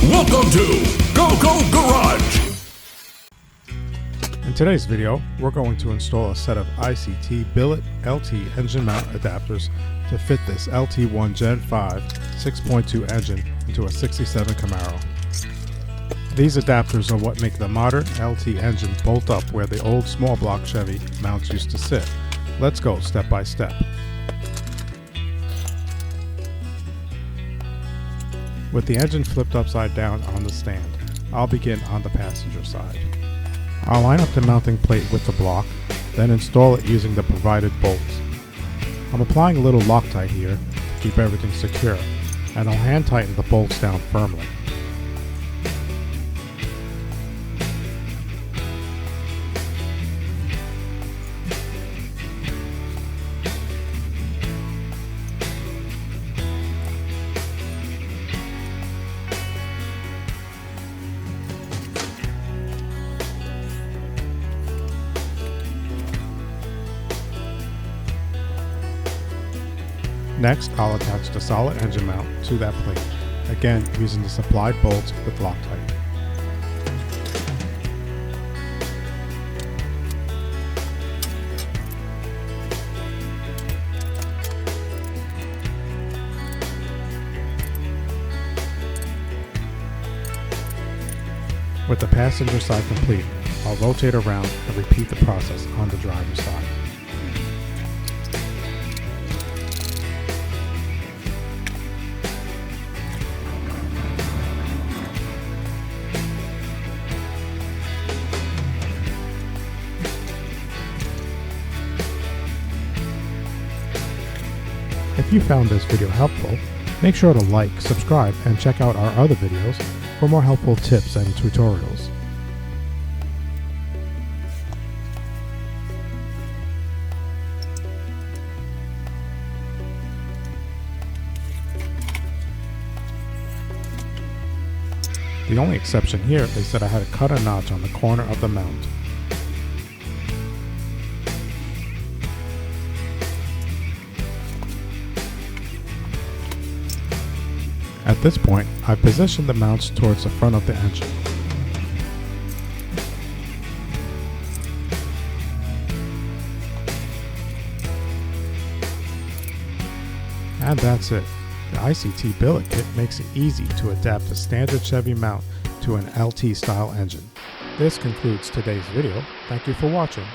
Welcome to Go Garage! In today's video, we're going to install a set of ICT Billet LT engine mount adapters to fit this LT1 Gen V 6.2 engine into a 67 Camaro. These adapters are what make the modern LT engine bolt up where the old small block Chevy mounts used to sit. Let's go step by step. With the engine flipped upside down on the stand, I'll begin on the passenger side. I'll line up the mounting plate with the block, then install it using the provided bolts. I'm applying a little Loctite here to keep everything secure, and I'll hand tighten the bolts down firmly. Next, I'll attach the solid engine mount to that plate, again using the supplied bolts with Loctite. With the passenger side complete, I'll rotate around and repeat the process on the driver's side. If you found this video helpful, make sure to like, subscribe, and check out our other videos for more helpful tips and tutorials. The only exception here is that I had to cut a notch on the corner of the mount. At this point, I positioned the mounts towards the front of the engine. And that's it. The ICT Billet kit makes it easy to adapt a standard Chevy mount to an LT style engine. This concludes today's video. Thank you for watching.